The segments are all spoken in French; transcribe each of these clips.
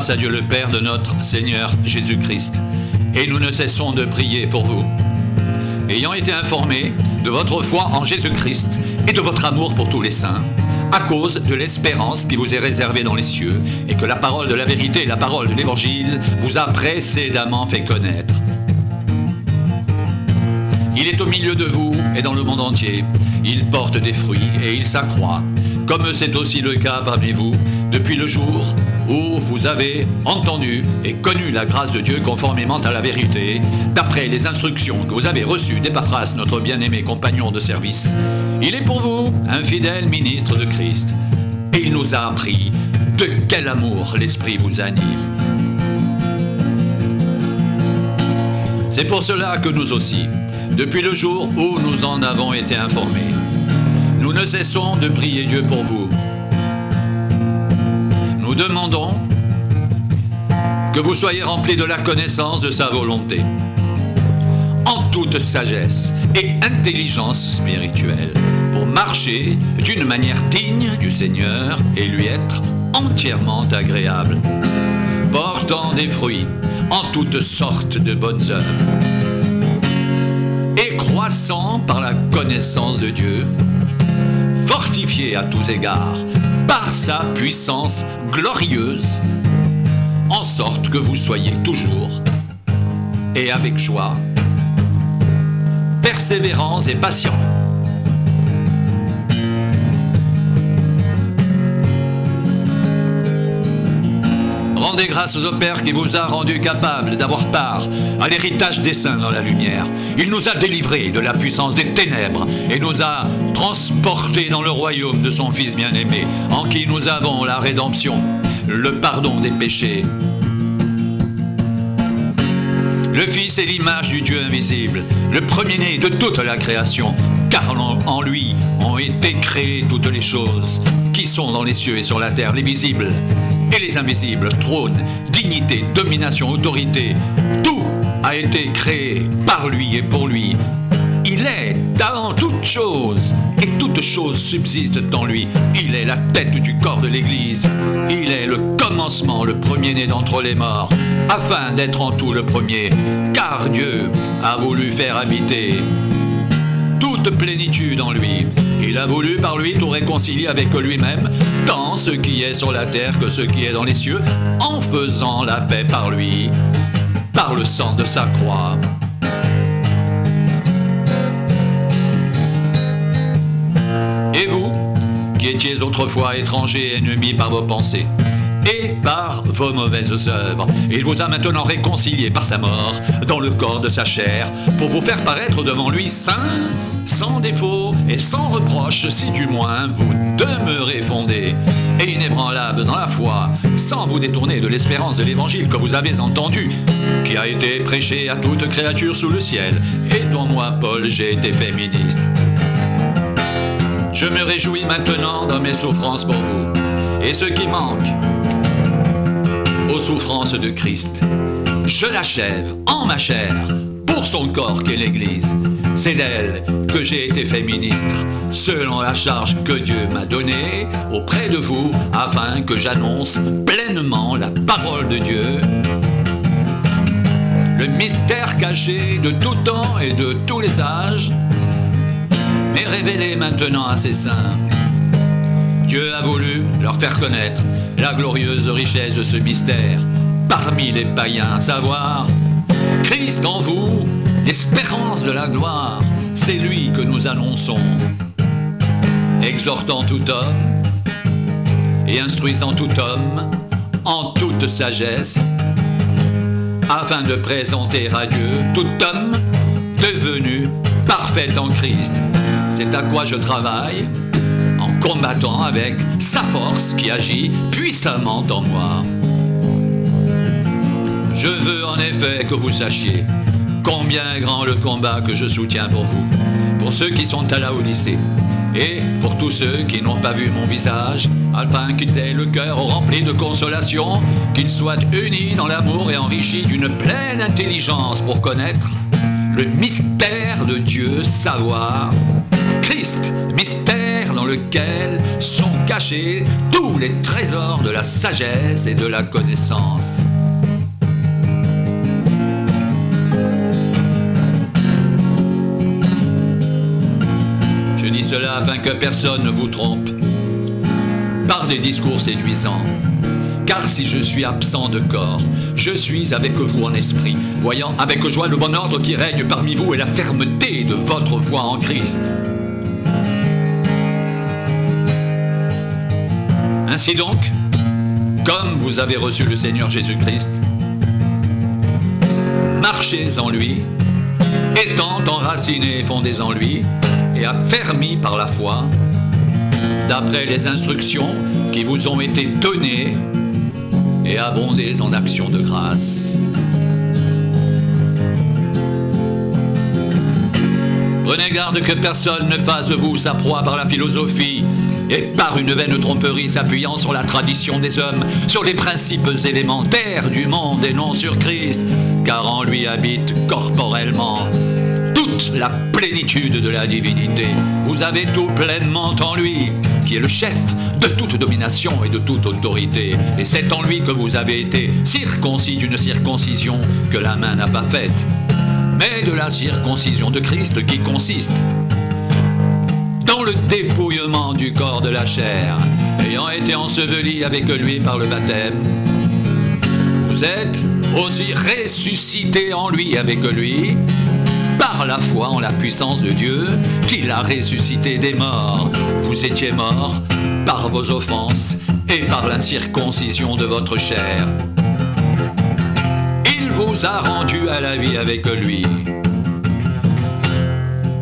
grâce à Dieu le Père de notre Seigneur Jésus-Christ. Et nous ne cessons de prier pour vous. Ayant été informés de votre foi en Jésus-Christ et de votre amour pour tous les saints, à cause de l'espérance qui vous est réservée dans les cieux, et que la parole de la vérité et la parole de l'Évangile vous a précédemment fait connaître. Il est au milieu de vous et dans le monde entier. Il porte des fruits et il s'accroît, comme c'est aussi le cas parmi vous, depuis le jour où vous avez entendu et connu la grâce de Dieu conformément à la vérité, d'après les instructions que vous avez reçues d'Épaphras, notre bien-aimé compagnon de service. Il est pour vous un fidèle ministre de Christ, et il nous a appris de quel amour l'Esprit vous anime. C'est pour cela que nous aussi, depuis le jour où nous en avons été informés, nous ne cessons de prier Dieu pour vous. Nous demandons que vous soyez remplis de la connaissance de sa volonté, en toute sagesse et intelligence spirituelle, pour marcher d'une manière digne du Seigneur et lui être entièrement agréable, portant des fruits en toutes sortes de bonnes œuvres, et croissant par la connaissance de Dieu, fortifié à tous égards par sa puissance glorieuse, en sorte que vous soyez toujours, et avec joie, persévérants et patients. Rendez grâce au Père qui vous a rendu capable d'avoir part à l'héritage des saints dans la lumière. Il nous a délivrés de la puissance des ténèbres et nous a transportés dans le royaume de son Fils bien-aimé, en qui nous avons la rédemption, le pardon des péchés. Le Fils est l'image du Dieu invisible, le premier-né de toute la création, car en lui ont été créées toutes les choses qui sont dans les cieux et sur la terre, les visibles et les invisibles, trône, dignité, domination, autorité. Tout a été créé par lui et pour lui. Il est dans toutes choses, et toutes choses subsistent en lui. Il est la tête du corps de l'Église. Il est le commencement, le premier-né d'entre les morts, afin d'être en tout le premier, car Dieu a voulu faire habiter toute plénitude en lui. Il a voulu par lui tout réconcilier avec lui-même, tant ce qui est sur la terre que ce qui est dans les cieux, en faisant la paix par lui, par le sang de sa croix. Et vous, qui étiez autrefois étrangers et ennemis par vos pensées et par vos mauvaises œuvres, il vous a maintenant réconciliés par sa mort dans le corps de sa chair, pour vous faire paraître devant lui saints, sans défaut et sans reproche, si du moins vous demeurez fondés et inébranlables dans la foi, sans vous détourner de l'espérance de l'évangile que vous avez entendu, qui a été prêché à toute créature sous le ciel, et dont moi, Paul, j'ai été fait ministre. Je me réjouis maintenant dans mes souffrances pour vous, et ce qui manque aux souffrances de Christ, je l'achève en ma chair pour son corps qu'est l'Église. C'est d'elle que j'ai été fait ministre, selon la charge que Dieu m'a donnée auprès de vous, afin que j'annonce pleinement la parole de Dieu, le mystère caché de tout temps et de tous les âges, mais révélé maintenant à ses saints. Dieu a voulu leur faire connaître la glorieuse richesse de ce mystère parmi les païens, à savoir Christ en vous, l'espérance de la gloire. C'est lui que nous annonçons, exhortant tout homme et instruisant tout homme en toute sagesse, afin de présenter à Dieu tout homme devenu parfait en Christ. C'est à quoi je travaille, en combattant avec sa force qui agit puissamment en moi. Je veux en effet que vous sachiez combien est grand le combat que je soutiens pour vous, pour ceux qui sont à Laodicée, et pour tous ceux qui n'ont pas vu mon visage, afin qu'ils aient le cœur rempli de consolation, qu'ils soient unis dans l'amour et enrichis d'une pleine intelligence pour connaître le mystère de Dieu, savoir Christ, mystère dans lequel sont cachés tous les trésors de la sagesse et de la connaissance. Je dis cela afin que personne ne vous trompe par des discours séduisants. Car si je suis absent de corps, je suis avec vous en esprit, voyant avec joie le bon ordre qui règne parmi vous et la fermeté de votre foi en Christ. Ainsi donc, comme vous avez reçu le Seigneur Jésus-Christ, marchez en lui, étant enracinés et fondés en lui, et affermis par la foi, d'après les instructions qui vous ont été données, et abondez en actions de grâce. Prenez garde que personne ne fasse de vous sa proie par la philosophie et par une vaine tromperie s'appuyant sur la tradition des hommes, sur les principes élémentaires du monde et non sur Christ, car en lui habite corporellement toute la plénitude de la divinité. Vous avez tout pleinement en lui, qui est le chef de toute domination et de toute autorité. Et c'est en lui que vous avez été circoncis d'une circoncision que la main n'a pas faite, mais de la circoncision de Christ qui consiste dans le dépouillement du corps de la chair, ayant été enseveli avec lui par le baptême. Vous êtes aussi ressuscités en lui avec lui, par la foi en la puissance de Dieu, qui l'a ressuscité des morts. Vous étiez morts par vos offenses et par l'incirconcision de votre chair. Il vous a rendus à la vie avec lui,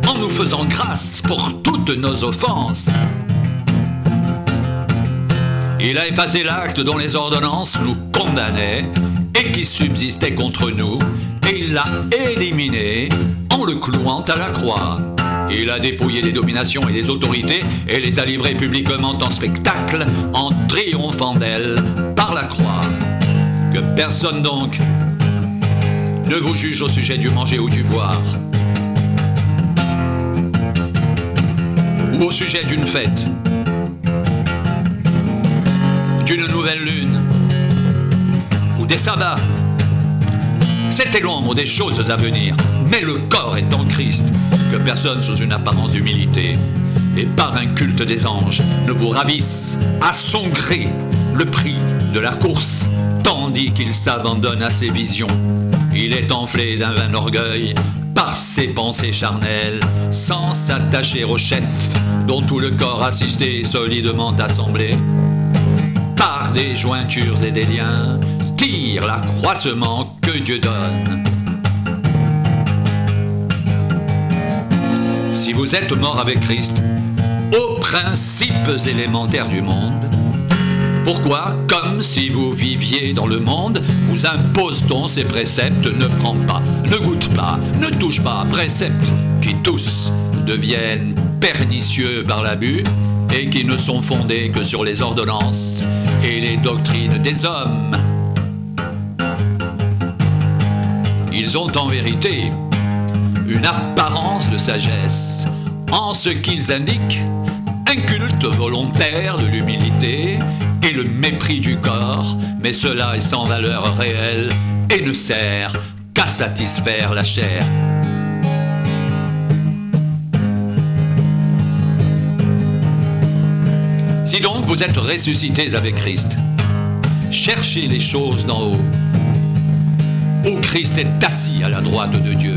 en nous faisant grâce pour toutes nos offenses. Il a effacé l'acte dont les ordonnances nous condamnaient et qui subsistait contre nous, et il l'a éliminé en le clouant à la croix. Il a dépouillé les dominations et les autorités et les a livrées publiquement en spectacle en triomphant d'elles par la croix. Que personne donc ne vous juge au sujet du manger ou du boire, ou au sujet d'une fête, d'une nouvelle lune, ou des sabbats. C'était l'ombre des choses à venir, mais le corps est en Christ. Que personne sous une apparence d'humilité et par un culte des anges ne vous ravisse à son gré le prix de la course, tandis qu'il s'abandonne à ses visions. Il est enflé d'un vain orgueil par ses pensées charnelles, sans s'attacher au chef dont tout le corps assisté est solidement assemblé par des jointures et des liens, tire l'accroissement que Dieu donne. Si vous êtes mort avec Christ aux principes élémentaires du monde, pourquoi, comme si vous viviez dans le monde, vous impose-t-on ces préceptes? Ne prends pas, ne goûte pas, ne touche pas, préceptes qui tous deviennent pernicieux par l'abus et qui ne sont fondés que sur les ordonnances et les doctrines des hommes. Ils ont en vérité une apparence de sagesse, en ce qu'ils indiquent un culte volontaire de l'humilité et le mépris du corps, mais cela est sans valeur réelle et ne sert qu'à satisfaire la chair. Si donc vous êtes ressuscités avec Christ, cherchez les choses d'en haut, où Christ est assis à la droite de Dieu.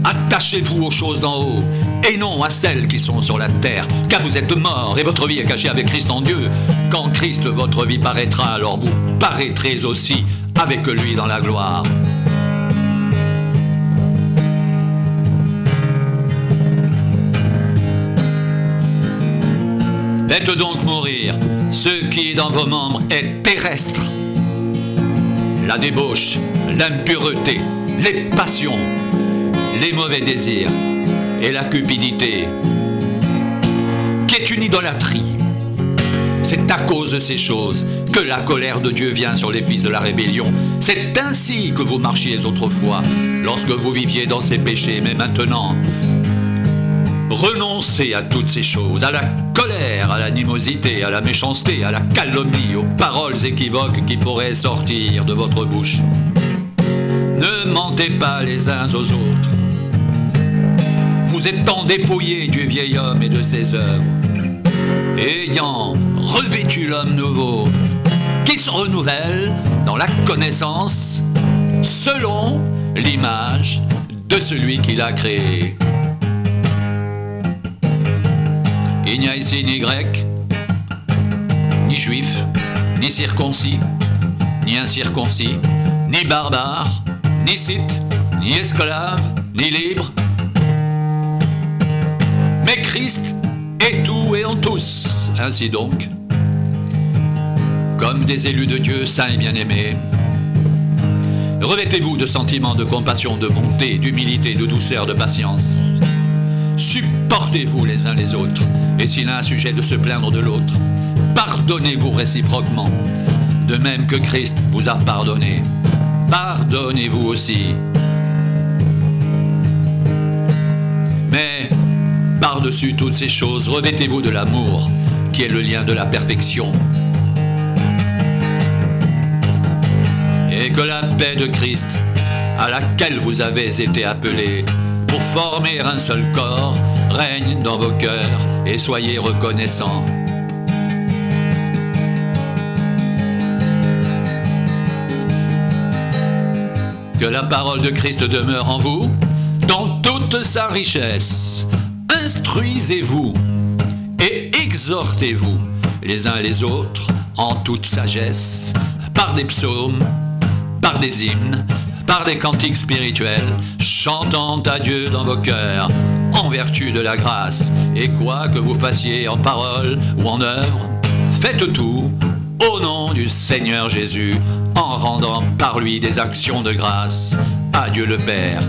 Attachez-vous aux choses d'en haut, et non à celles qui sont sur la terre, car vous êtes morts, et votre vie est cachée avec Christ en Dieu. Quand Christ, votre vie, paraîtra, alors vous paraîtrez aussi avec lui dans la gloire. Faites donc mourir ce qui dans vos membres est terrestre, la débauche, l'impureté, les passions, les mauvais désirs et la cupidité, qui est une idolâtrie. C'est à cause de ces choses que la colère de Dieu vient sur les fils de la rébellion. C'est ainsi que vous marchiez autrefois, lorsque vous viviez dans ces péchés, mais maintenant, Renoncez à toutes ces choses, à la colère, à l'animosité, à la méchanceté, à la calomnie, aux paroles équivoques qui pourraient sortir de votre bouche. Ne mentez pas les uns aux autres. Vous êtes tant dépouillés du vieil homme et de ses œuvres, ayant revêtu l'homme nouveau, qui se renouvelle dans la connaissance selon l'image de celui qui l'a créé. Il n'y a ici ni grec, ni juif, ni circoncis, ni incirconcis, ni barbare, ni scythe, ni esclave, ni libre. Mais Christ est tout et en tous. Ainsi donc, comme des élus de Dieu saints et bien-aimés, revêtez-vous de sentiments de compassion, de bonté, d'humilité, de douceur, de patience. Supportez-vous les uns les autres, et s'il a un sujet de se plaindre de l'autre, pardonnez-vous réciproquement, de même que Christ vous a pardonné. Pardonnez-vous aussi. Mais, par-dessus toutes ces choses, revêtez-vous de l'amour, qui est le lien de la perfection. Et que la paix de Christ, à laquelle vous avez été appelés, pour former un seul corps, règne dans vos cœurs et soyez reconnaissants. Que la parole de Christ demeure en vous, dans toute sa richesse. Instruisez-vous et exhortez-vous les uns les autres en toute sagesse, par des psaumes, par des hymnes, par des cantiques spirituels, chantant à Dieu dans vos cœurs, en vertu de la grâce. Et quoi que vous fassiez en parole ou en œuvre, faites tout au nom du Seigneur Jésus, en rendant par lui des actions de grâce à Dieu le Père